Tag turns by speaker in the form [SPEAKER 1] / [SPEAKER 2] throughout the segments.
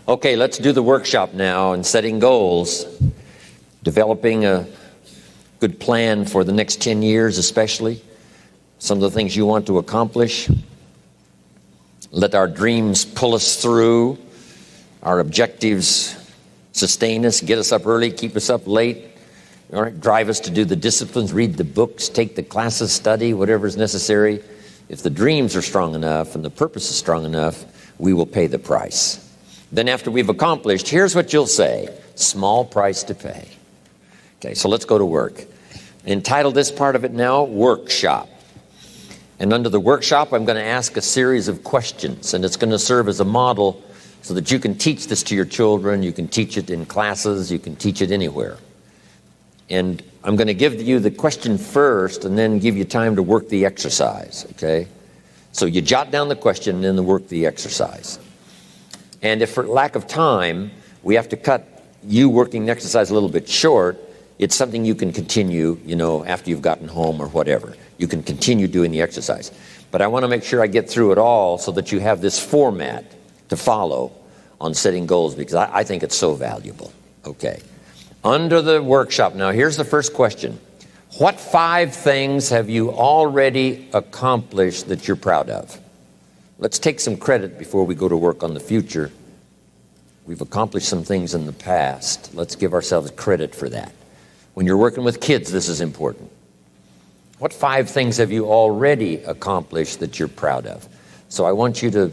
[SPEAKER 1] Okay, let's do the workshop now and setting goals, developing a good plan for the next 10 years especially, some of the things you want to accomplish. Let our dreams pull us through, our objectives sustain us, get us up early, keep us up late, all right, drive us to do the disciplines, read the books, take the classes, study, whatever is necessary. If the dreams are strong enough and the purpose is strong enough, we will pay the price. Then after we've accomplished, here's what you'll say: small price to pay. Okay, so let's go to work. Entitle this part of it now, Workshop. And under the workshop, I'm going to ask a series of questions, and it's going to serve as a model so that you can teach this to your children, you can teach it in classes, you can teach it anywhere. And I'm going to give you the question first and then give you time to work the exercise, okay? So you jot down the question and then work the exercise. And if for lack of time, we have to cut you working the exercise a little bit short, it's something you can continue, after you've gotten home or whatever. You can continue doing the exercise. But I want to make sure I get through it all so that you have this format to follow on setting goals, because I think it's so valuable. Okay. Under the workshop, now here's the first question. What 5 things have you already accomplished that you're proud of? Let's take some credit before we go to work on the future. We've accomplished some things in the past. Let's give ourselves credit for that. When you're working with kids, this is important. What 5 things have you already accomplished that you're proud of? So I want you to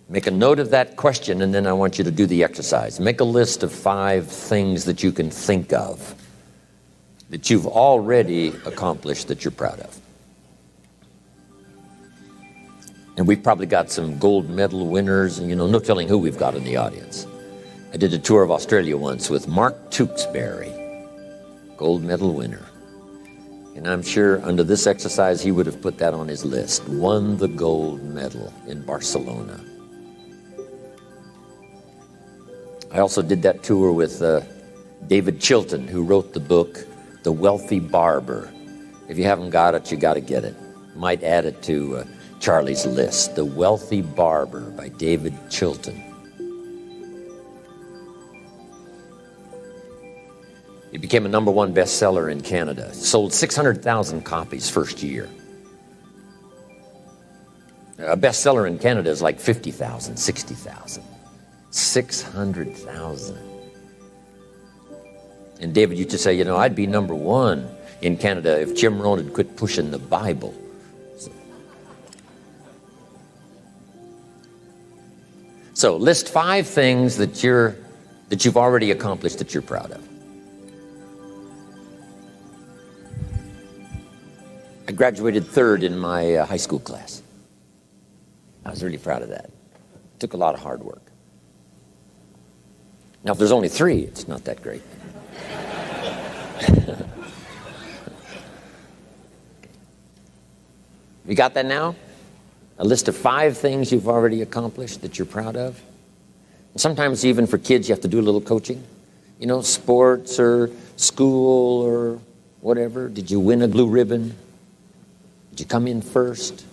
[SPEAKER 1] make a note of that question, and then I want you to do the exercise. Make a list of 5 things that you can think of that you've already accomplished that you're proud of. And we've probably got some gold medal winners, and no telling who we've got in the audience. I did a tour of Australia once with Mark Tewksbury, gold medal winner. And I'm sure under this exercise he would have put that on his list. Won the gold medal in Barcelona. I also did that tour with David Chilton, who wrote the book, The Wealthy Barber. If you haven't got it, you got to get it. Might add it to Charlie's list. The Wealthy Barber by David Chilton. It became a #1 bestseller in Canada. Sold 600,000 copies first year. A bestseller in Canada is like 50,000, 60,000. 600,000. And David used to say, I'd be #1 in Canada if Jim Rohn had quit pushing the Bible. So list 5 things that you've already accomplished that you're proud of. I graduated 3rd in my high school class. I was really proud of that. It took a lot of hard work. Now, if there's only 3, it's not that great. You got that now? A list of 5 things you've already accomplished that you're proud of. And sometimes even for kids, you have to do a little coaching. Sports or school or whatever. Did you win a blue ribbon? Did you come in first?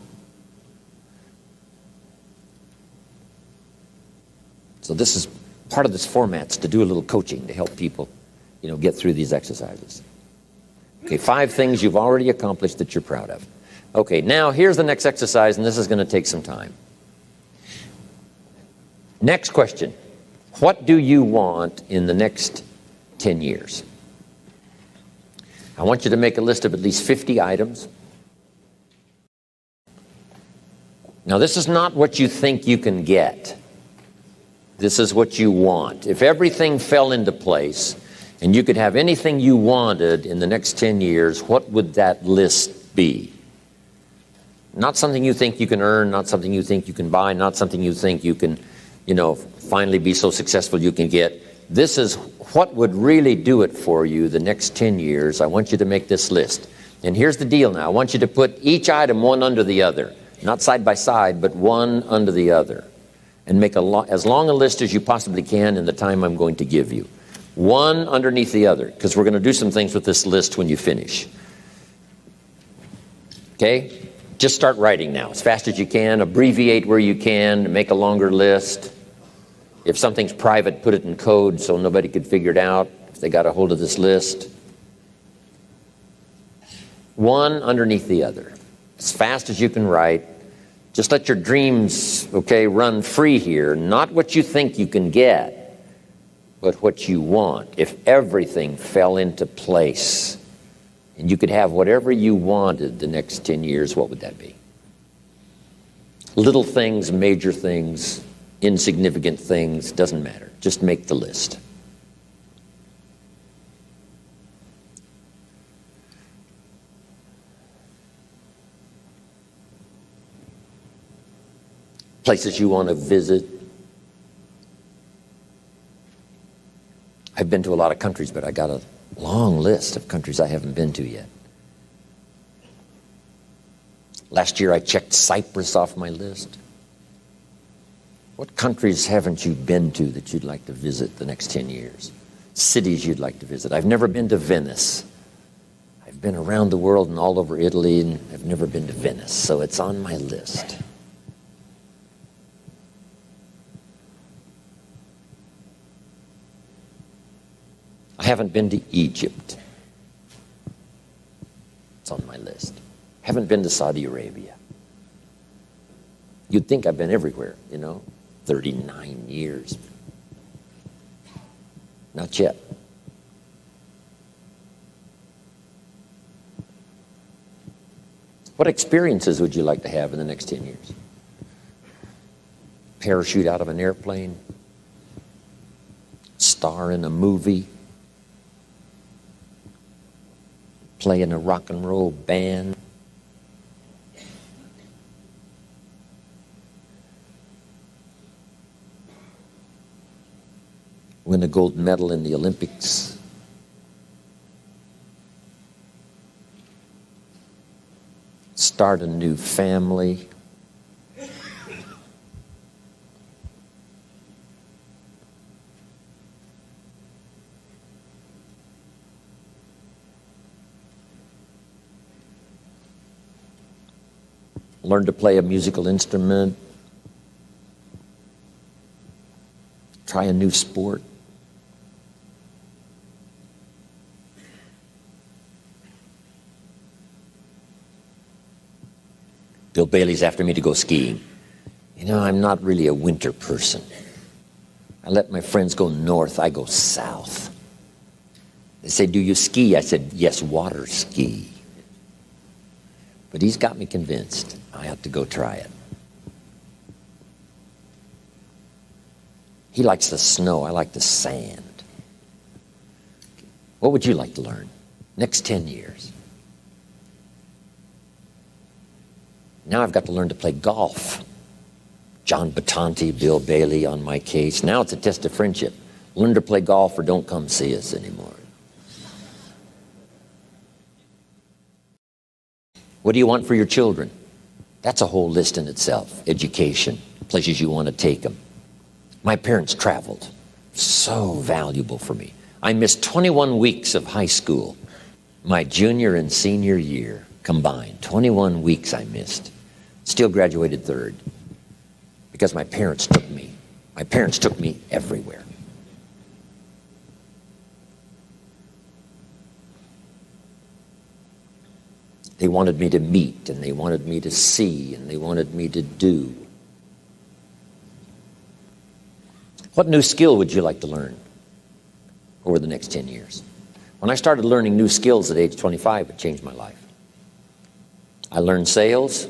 [SPEAKER 1] So this is part of this format's to do a little coaching to help people, get through these exercises. Okay, 5 things you've already accomplished that you're proud of. Okay, now here's the next exercise, and this is going to take some time. Next question. What do you want in the next 10 years? I want you to make a list of at least 50 items. Now, this is not what you think you can get. This is what you want. If everything fell into place and you could have anything you wanted in the next 10 years, what would that list be? Not something you think you can earn, not something you think you can buy, not something you think you can, finally be so successful you can get. This is what would really do it for you the next 10 years. I want you to make this list. And here's the deal now. I want you to put each item one under the other. Not side by side, but one under the other. And make as long a list as you possibly can in the time I'm going to give you. One underneath the other, because we're going to do some things with this list when you finish. Okay? Just start writing now as fast as you can. Abbreviate where you can. Make a longer list. If something's private, put it in code so nobody could figure it out if they got a hold of this list. One underneath the other, as fast as you can write. Just let your dreams, run free here. Not what you think you can get, but what you want. If everything fell into place and you could have whatever you wanted the next 10 years, what would that be? Little things, major things, insignificant things, doesn't matter. Just make the list. Places you want to visit. I've been to a lot of countries, but I got a long list of countries I haven't been to yet. Last year I checked Cyprus off my list. What countries haven't you been to that you'd like to visit the next 10 years? Cities you'd like to visit. I've never been to Venice. I've been around the world and all over Italy, and I've never been to Venice, so it's on my list. I haven't been to Egypt. It's on my list. Haven't been to Saudi Arabia. You'd think I've been everywhere, 39 years. Not yet. What experiences would you like to have in the next 10 years? Parachute out of an airplane? Star in a movie? Play in a rock and roll band? Win a gold medal in the Olympics? Start a new family? Learn to play a musical instrument? Try a new sport? Bill Bailey's after me to go skiing. I'm not really a winter person. I let my friends go north, I go south. They say, do you ski? I said, yes, water ski. But he's got me convinced I have to go try it. He likes the snow, I like the sand. What would you like to learn? Next 10 years. Now I've got to learn to play golf. John Battanti, Bill Bailey on my case. Now it's a test of friendship. Learn to play golf or don't come see us anymore. What do you want for your children? That's a whole list in itself. Education, places you want to take them. My parents traveled. So valuable for me. I missed 21 weeks of high school. My junior and senior year combined. 21 weeks I missed. Still graduated third. Because my parents took me. My parents took me everywhere. They wanted me to meet, and they wanted me to see, and they wanted me to do. What new skill would you like to learn over the next 10 years? When I started learning new skills at age 25, it changed my life. I learned sales,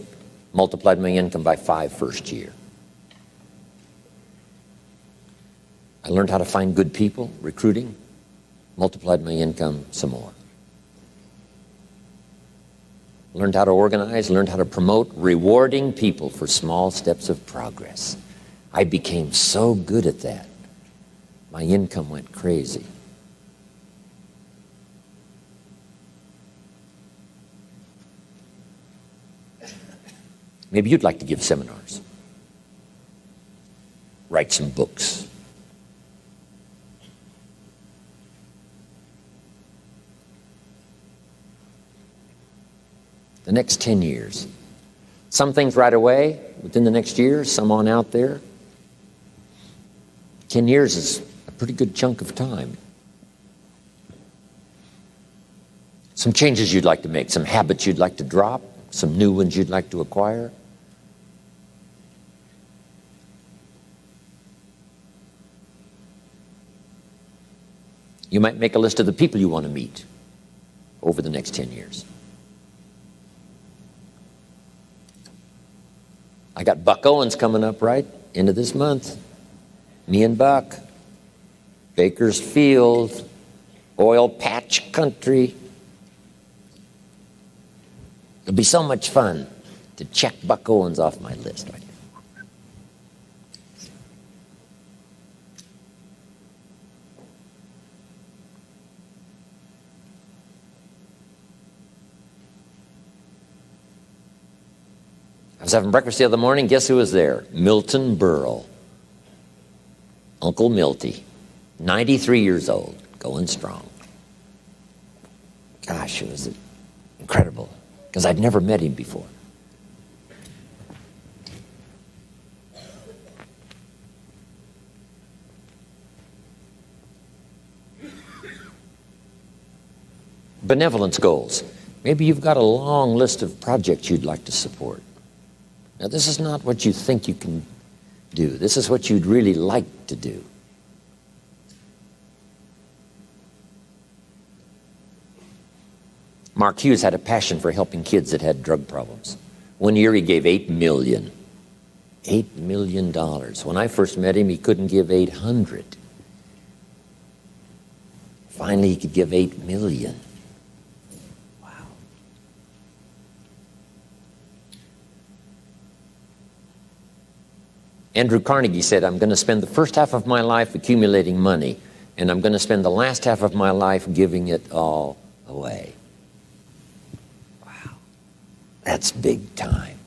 [SPEAKER 1] multiplied my income by 5 first year. I learned how to find good people, recruiting, multiplied my income some more. Learned how to organize, learned how to promote, rewarding people for small steps of progress. I became so good at that. My income went crazy. Maybe you'd like to give seminars, write some books. The next 10 years. Some things right away, within the next year, some on out there. 10 years is a pretty good chunk of time. Some changes you'd like to make, some habits you'd like to drop, some new ones you'd like to acquire. You might make a list of the people you want to meet over the next 10 years. I got Buck Owens coming up right into this month. Me and Buck. Bakersfield, oil patch country. It'll be so much fun to check Buck Owens off my list right now. I was having breakfast the other morning. Guess who was there? Milton Berle. Uncle Milty. 93 years old. Going strong. Gosh, it was incredible. Because I'd never met him before. Benevolence goals. Maybe you've got a long list of projects you'd like to support. Now, this is not what you think you can do. This is what you'd really like to do. Mark Hughes had a passion for helping kids that had drug problems. One year he gave $8 million. $8 million. When I first met him, he couldn't give 800. Finally, he could give 8 million. Wow. Andrew Carnegie said, I'm going to spend the first half of my life accumulating money, and I'm going to spend the last half of my life giving it all away. Wow. That's big time.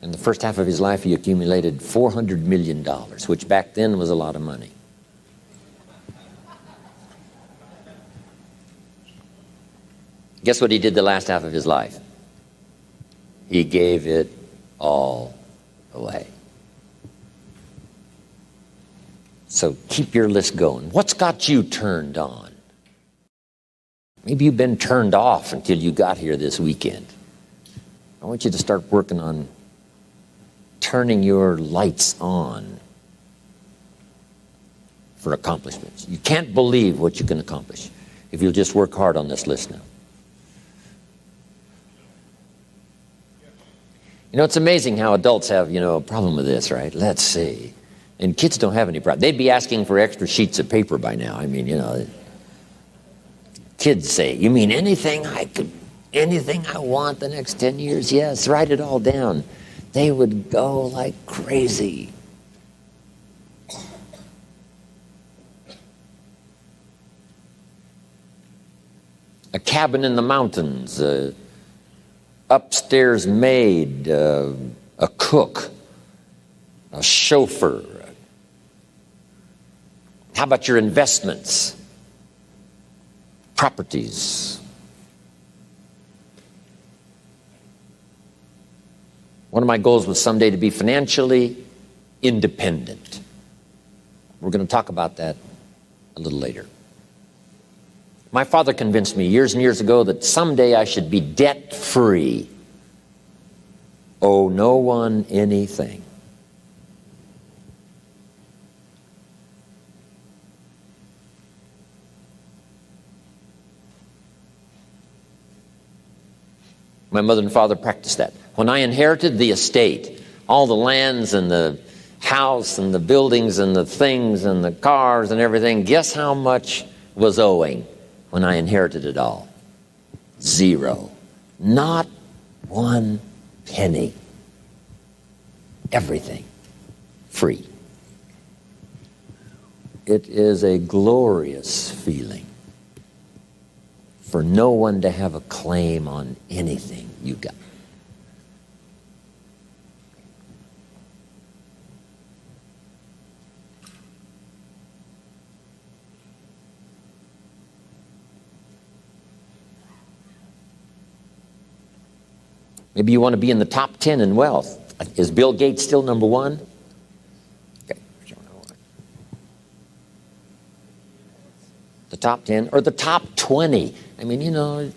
[SPEAKER 1] In the first half of his life, he accumulated $400 million, which back then was a lot of money. Guess what he did the last half of his life? He gave it all away. So keep your list going. What's got you turned on? Maybe you've been turned off until you got here this weekend. I want you to start working on turning your lights on for accomplishments. You can't believe what you can accomplish if you'll just work hard on this list now. You know, it's amazing how adults have, a problem with this, right? Let's see. And kids don't have any problem. They'd be asking for extra sheets of paper by now. I mean, kids say, you mean anything I want the next 10 years? Yes, write it all down. They would go like crazy. A cabin in the mountains, upstairs maid, a cook, a chauffeur. How about your investments, properties? One of my goals was someday to be financially independent. We're going to talk about that a little later. My father convinced me years and years ago that someday I should be debt-free. Owe no one anything. My mother and father practiced that. When I inherited the estate, all the lands and the house and the buildings and the things and the cars and everything, guess how much was owing? When I inherited it all? 0. Not 1 penny. Everything free. It is a glorious feeling for no one to have a claim on anything you got. Maybe you want to be in the top 10 in wealth. Is Bill Gates still number 1? Okay. the top 10 or the top 20. I mean, you know,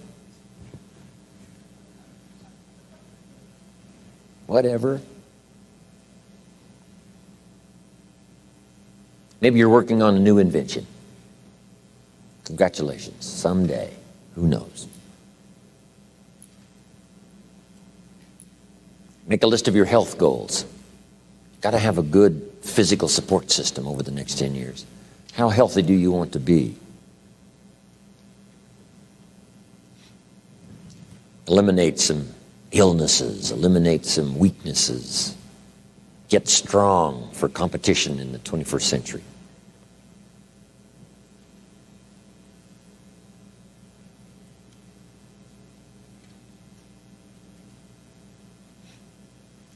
[SPEAKER 1] whatever. Maybe you're working on a new invention. Congratulations. Someday. Who knows? Make a list of your health goals. Got to have a good physical support system over the next 10 years. How healthy do you want to be? Eliminate some illnesses, eliminate some weaknesses. Get strong for competition in the 21st century.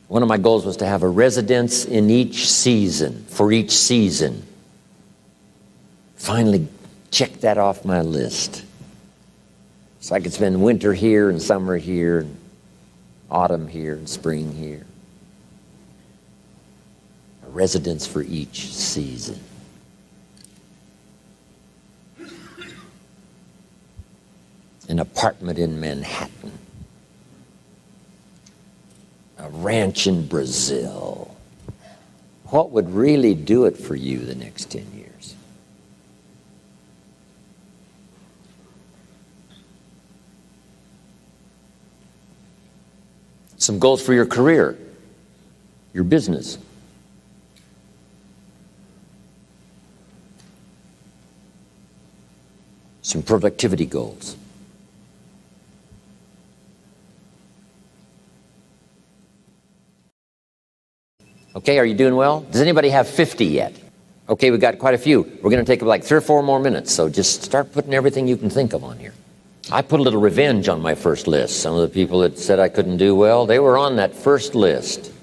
[SPEAKER 1] One of my goals was to have a residence in each season, for each season. Finally check that off my list. So I could spend winter here and summer here, and autumn here and spring here. A residence for each season. An apartment in Manhattan. A ranch in Brazil. What would really do it for you the next 10 years? Some goals for your career, your business. Some productivity goals. Okay, are you doing well? Does anybody have 50 yet? Okay, we've got quite a few. We're going to take like 3 or 4 more minutes, so just start putting everything you can think of on here. I put a little revenge on my first list. Some of the people that said I couldn't do well, they were on that first list.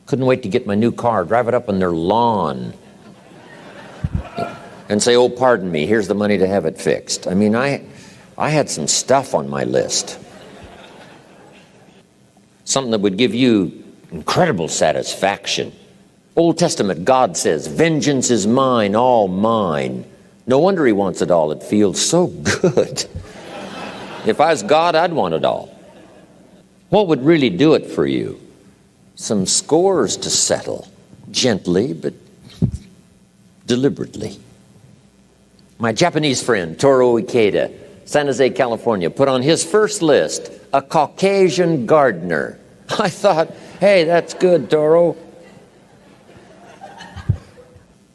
[SPEAKER 1] Couldn't wait to get my new car, drive it up on their lawn, and say, oh, pardon me, here's the money to have it fixed. I mean, I had some stuff on my list. Something that would give you incredible satisfaction. Old Testament, God says, vengeance is mine, all mine. No wonder he wants it all. It feels so good. If I was God, I'd want it all. What would really do it for you? Some scores to settle, gently but deliberately. My Japanese friend, Toru Ikeda, San Jose, California, put on his first list, a Caucasian gardener. I thought, hey, that's good, Toro.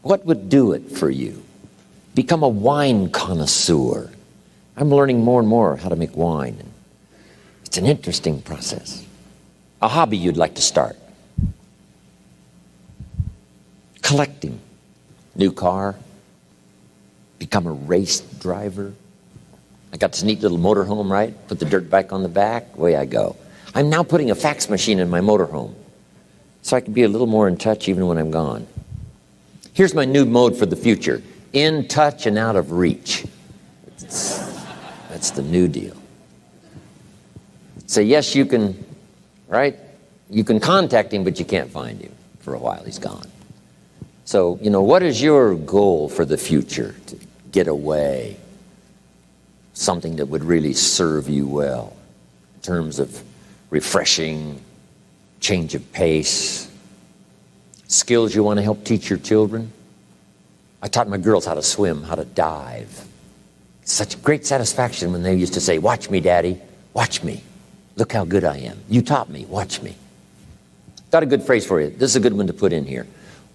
[SPEAKER 1] What would do it for you? Become a wine connoisseur. I'm learning more and more how to make wine. It's an interesting process. A hobby you'd like to start. Collecting. New car. Become a race driver. I got this neat little motorhome, right? Put the dirt bike on the back. Away I go. I'm now putting a fax machine in my motorhome so I can be a little more in touch even when I'm gone. Here's my new mode for the future. In touch and out of reach. That's the new deal. So yes, you can, right? You can contact him, but you can't find him for a while. He's gone. So, what is your goal for the future? To get away. Something that would really serve you well in terms of refreshing, change of pace, skills you want to help teach your children. I taught my girls how to swim, how to dive. Such great satisfaction when they used to say, watch me, Daddy, watch me. Look how good I am. You taught me, watch me. Got a good phrase for you. This is a good one to put in here.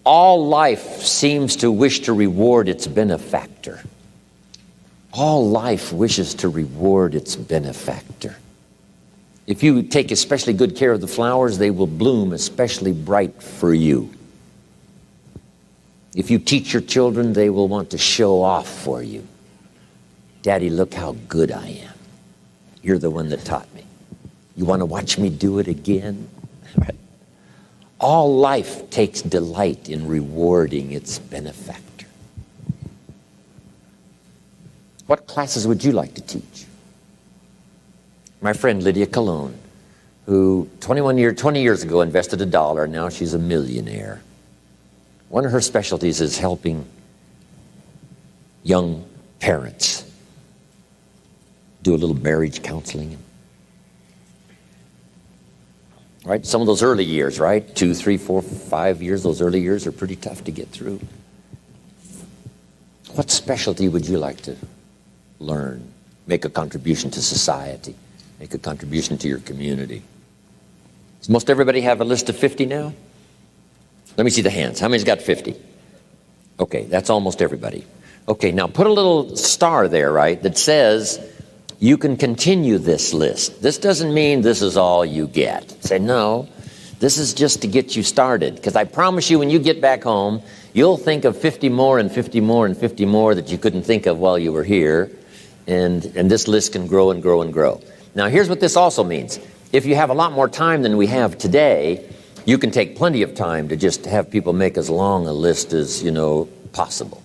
[SPEAKER 1] All life seems to wish to reward its benefactor. All life wishes to reward its benefactor. If you take especially good care of the flowers, they will bloom especially bright for you. If you teach your children, they will want to show off for you. Daddy, look how good I am. You're the one that taught me. You want to watch me do it again? Right. All life takes delight in rewarding its benefactor. What classes would you like to teach? My friend Lydia Colon, who 20 years ago invested $1, now she's a millionaire. One of her specialties is helping young parents. Do a little marriage counseling. Right? Some of those early years, right? 2, 3, 4, 5 years, those early years are pretty tough to get through. What specialty would you like to learn? Make a contribution to society. Make a contribution to your community. Does most everybody have a list of 50 now? Let me see the hands. How many's got 50? Okay, that's almost everybody. Okay, now put a little star there, right, that says you can continue this list. This doesn't mean this is all you get. Say, no, this is just to get you started. Because I promise you, when you get back home, you'll think of 50 more and 50 more and 50 more that you couldn't think of while you were here. And this list can grow and grow and grow. Now, here's what this also means. If you have a lot more time than we have today, you can take plenty of time to just have people make as long a list as, possible.